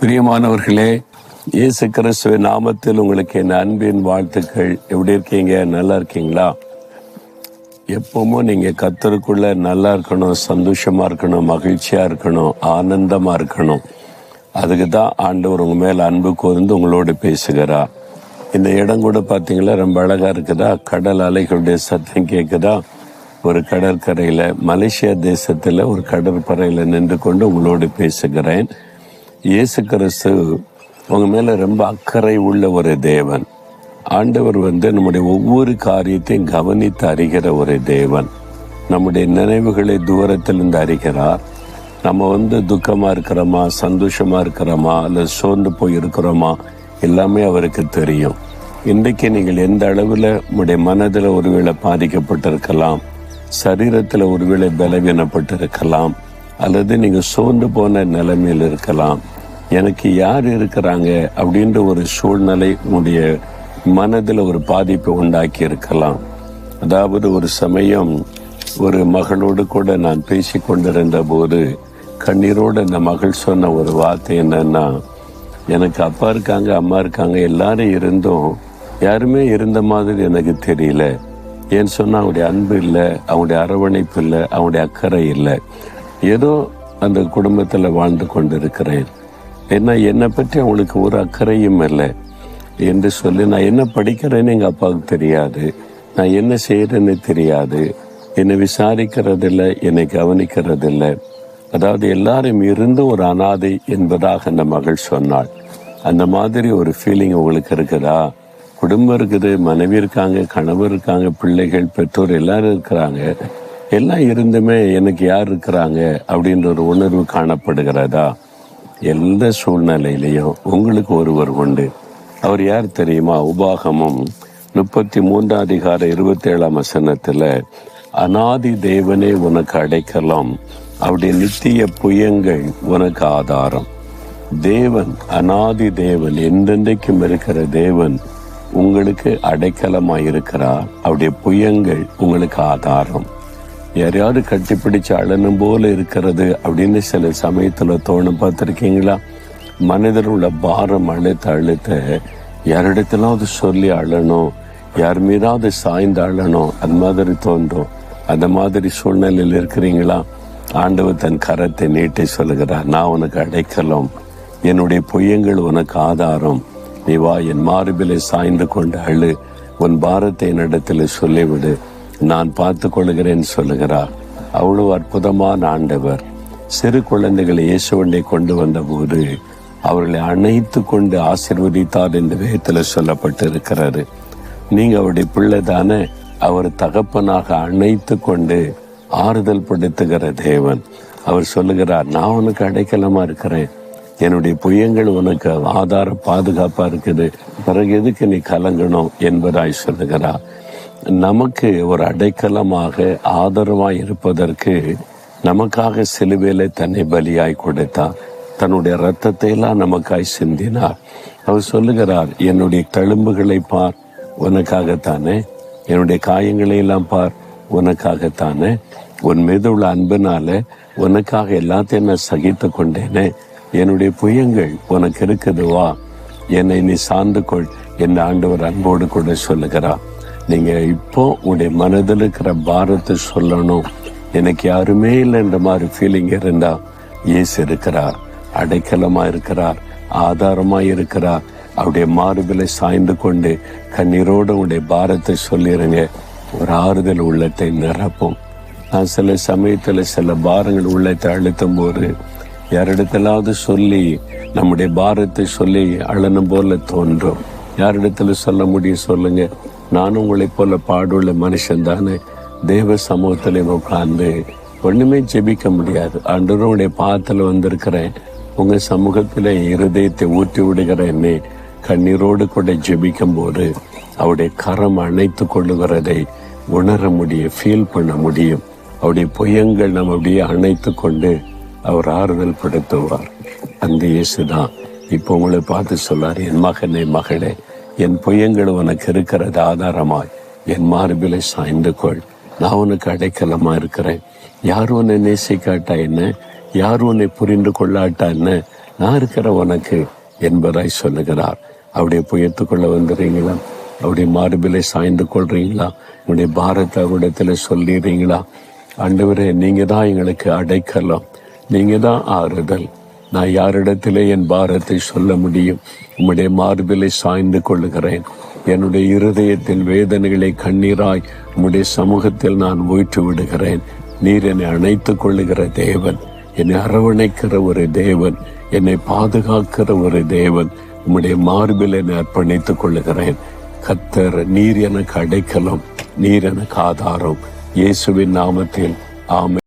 பிரியமானவர்களே, இயேசு கிறிஸ்துவின் நாமத்தில் உங்களுக்கு என் அன்பின் வாழ்த்துக்கள். எப்படி இருக்கீங்க? நல்லா இருக்கீங்களா? எப்பவும் நீங்க கர்த்தருக்குள்ள நல்லா இருக்கணும், சந்தோஷமா இருக்கணும், மகிழ்ச்சியா இருக்கணும், ஆனந்தமா இருக்கணும். அதுக்கு தான் ஆண்டவர் உங்க மேல அன்பு கூர்ந்து உங்களோடு பேசுகிறார். இந்த இடம் கூட பார்த்தீங்களா, ரொம்ப அழகா இருக்குதா? கடல் அலைகளுடைய சத்தம் கேட்குதா? ஒரு கடற்கரையில, மலேசியா தேசத்துல ஒரு கடற்கரையில நின்று கொண்டு உங்களோடு பேசுகிறேன். இயேசு கிறிஸ்து உங்க மேல ரொம்ப அக்கறை உள்ள ஒரு தேவன். ஆண்டவர் நம்முடைய ஒவ்வொரு காரியத்தையும் கவனித்து அறிகிற ஒரு தேவன். நம்முடைய நினைவுகளை தூரத்திலிருந்து அறிகிறார். நம்ம துக்கமா இருக்கிறோமா, சந்தோஷமா இருக்கிறோமா, அல்லது சோர்ந்து போய் இருக்கிறோமா, எல்லாமே அவருக்கு தெரியும். இன்றைக்கு நீங்கள் எந்த அளவில் உங்களுடைய மனதில் ஒருவேளை பாதிக்கப்பட்டிருக்கலாம், சரீரத்தில் ஒருவேளை பலவீனப்பட்டிருக்கலாம், அல்லது நீங்க சோர்ந்து போன நிலைமையில் இருக்கலாம். எனக்கு யார் இருக்கிறாங்க அப்படின்ற ஒரு சூழ்நிலை உங்களுடைய மனதில் ஒரு பாதிப்பை உண்டாக்கி இருக்கலாம். அதாவது ஒரு சமயம் ஒரு மகளோடு கூட நான் பேசி கொண்டிருந்த போது கண்ணீரோடு அந்த மகள் சொன்ன ஒரு வார்த்தை என்னன்னா, எனக்கு அப்பா இருக்காங்க, அம்மா இருக்காங்க, எல்லாரும் இருந்தும் யாருமே இருந்த மாதிரி எனக்கு தெரியல. ஏன்னு சொன்னா அவங்களுடைய அன்பு இல்லை, அவங்களுடைய அரவணைப்பு இல்லை, அவங்களுடைய அக்கறை இல்லை. ஏதோ அந்த குடும்பத்தில் வாழ்ந்து கொண்டிருக்கிறேன். ஏன்னா என்னை பற்றி அவங்களுக்கு ஒரு அக்கறையும் இல்லை என்று சொல்லி, நான் என்ன படிக்கிறேன்னு எங்கள் அப்பாவுக்கு தெரியாது, நான் என்ன செய்கிறேன்னு தெரியாது, என்னை விசாரிக்கிறதில்லை, என்னை கவனிக்கிறதில்லை. அதாவது எல்லாரும் இருந்து ஒரு அனாதை என்பதாக அந்த மகள் சொன்னாள். அந்த மாதிரி ஒரு ஃபீலிங் உங்களுக்கு இருக்குதா? குடும்பம் இருக்குது, மனைவி இருக்காங்க, கணவர் இருக்காங்க, பிள்ளைகள், பெற்றோர் எல்லாரும் இருக்கிறாங்க. எல்லாம் இருந்துமே எனக்கு யார் இருக்கிறாங்க அப்படின்ற ஒரு உணர்வு காணப்படுகிறதா? எந்த சூழ்நிலையிலையும் உங்களுக்கு ஒருவர் உண்டு. அவர் யார் தெரியுமா? உபாகமம் 33:27 அநாதி தேவனே உனக்கு அடைக்கலம், அவருடைய நித்திய புயங்கள் உனக்கு ஆதாரம். தேவன், அநாதி தேவன், எந்தெந்தைக்கும் இருக்கிற தேவன் உங்களுக்கு அடைக்கலமாயிருக்கிறார். அவருடைய புயங்கள் உங்களுக்கு ஆதாரம். யாரையாவது கட்டிப்பிடிச்சு அழனும் போல இருக்கிறது அப்படின்னு சில சமயத்துல தோணும், பார்த்துருக்கீங்களா? மனிதர் உள்ள பாரம் அழுத்த யாரிடத்திலாவது சொல்லி அழணும், யார் மீதாவது சாய்ந்து அழணும், அது மாதிரி தோன்றும். அந்த மாதிரி சூழ்நிலையில் இருக்கிறீங்களா? ஆண்டவர் தன் கரத்தை நீட்டி சொல்லுகிறார், நான் உனக்கு அடைக்கலம், என்னுடைய பொய்யங்கள் உனக்கு ஆதாரம். நீ வா, என் மார்பிலை சாய்ந்து கொண்டு அழு, உன் பாரத்தை என்னிடத்தில் சொல்லிவிடு, நான் பார்த்து கொள்கிறேன் சொல்லுகிறார். அவ்வளவு அற்புதமான ஆண்டவர். சிறு குழந்தைகளை இயேசுவண்டை கொண்டு வந்த போது அவர்களை அணைத்து கொண்டு ஆசீர்வதித்தார் என்று வேதத்தில் சொல்லப்பட்டு இருக்கிறாரு. நீங்க அவருடைய பிள்ளை தானே? அவர் தகப்பனாக அணைத்து கொண்டு ஆறுதல் படுத்துகிற தேவன். அவர் சொல்லுகிறார், நான் உனக்கு அடைக்கலமா இருக்கிறேன், என்னுடைய புயங்கள் உனக்கு ஆதார பாதுகாப்பா இருக்குது, பிறகு எதுக்கு நீ கலங்கணும் என்பதாய் சொல்லுகிறார். நமக்கு ஒரு அடைக்கலமாக ஆதரவாய் இருப்பதற்கு நமக்காக சிலுவையில தன்னை பலியாய் கொடுத்தார். தன்னுடைய இரத்தத்தை எல்லாம் நமக்காய் சிந்தினார். அவர் சொல்லுகிறார், என்னுடைய தழும்புகளை பார், உனக்காகத்தானே, என்னுடைய காயங்களை எல்லாம் பார், உனக்காகத்தானே, உன் மீது உள்ள அன்பினால உனக்காக எல்லாத்தையும் நான் சகித்து கொண்டேனே, என்னுடைய புயங்கள் உனக்கு இருக்குதுவா, என்னை நீ சார்ந்து கொள் என்று ஆண்டவர் அன்போடு கூட சொல்லுகிறார். நீங்க இப்போ உங்களுடைய மனதில் இருக்கிற பாரத்தை சொல்லணும். எனக்கு யாருமே இல்லை என்ற மாதிரி ஃபீலிங் இருந்தா, இயேசு இருக்கிறார், அடைக்கலமா இருக்கிறார், ஆதாரமா இருக்கிறார். அவருடைய மார்பிலை சாய்ந்து கொண்டு கண்ணீரோடு உங்களுடைய பாரத்தை சொல்லிடுங்க. ஒரு ஆறுதல் உள்ளத்தை நிரப்பும். நான் சில சமயத்துல சில பாரங்கள் உள்ளத்தை அழுத்தும் போது யாரிடத்திலாவது சொல்லி நம்முடைய பாரத்தை சொல்லி அழனும் போல தோன்றும். யாரிடத்துல சொல்ல முடியும் சொல்லுங்க? நானும் உங்களை போல பாடுள்ள மனுஷன் தானே. தேவ சமூகத்துல உட்கார்ந்து ஒண்ணுமே ஜெபிக்க முடியாது. ஆண்டவருடைய பாதத்துல வந்திருக்கிறேன், உங்க சமூகத்துல இருதயத்தை ஊற்றி விடுகிற என்னை கண்ணீரோடு கூட ஜெபிக்கும் போது அவருடைய கரம் அணைத்து கொள்ளுகிறதை உணர முடியும், ஃபீல் பண்ண முடியும். அவருடைய புயங்கள் நம்ம அப்படியே அணைத்து கொண்டு அவர் ஆறுதல் படுத்துவார். அந்த இயேசுதான் இப்போ உங்களை பார்த்து சொல்லார், என் மகனே, மகளே, என் புயங்கள் உனக்கு இருக்கிறது ஆதாரமாய் என் மார்பிலை சாய்ந்து கொள், நான் உனக்கு அடைக்கலமா இருக்கிறேன். யார் உன்னை நேசிக்காட்டா என்ன, யார் உன்னை புரிந்து கொள்ளாட்டா என்ன, நான் இருக்கிற உனக்கு என்பதாய் சொல்லுகிறார். அவருடைய புயத்துக்குள்ள வந்துடுறீங்களா? அவருடைய மார்பிலை சாய்ந்து கொள்றீங்களா? உங்களுடைய பாரத்தை அவரிடத்துல சொல்லிடுறீங்களா? ஆண்டவரே, நீங்க தான் எங்களுக்கு அடைக்கலம், நீங்க தான் ஆறுதல். நான் யாரிடத்திலே என் பாரத்தை சொல்ல முடியும்? உம்முடைய மார்பிலை சாய்ந்து கொள்ளுகிறேன். என்னுடைய இருதயத்தின் வேதனைகளை கண்ணீராய் உம்முடைய சமூகத்தில் நான் ஊற்றி விடுகிறேன். நீர் என்னை அணைத்துக் கொள்ளுகிற தேவன், என்னை அரவணைக்கிற ஒரு தேவன், என்னை பாதுகாக்கிற ஒரு தேவன். உம்முடைய மார்பில் என்னை அர்ப்பணித்துக் கொள்ளுகிறேன். கர்த்தர், நீர் எனக்கு அடைக்கலம், நீர் எனக்கு ஆதாரம். இயேசுவின் நாமத்தில் ஆமென்.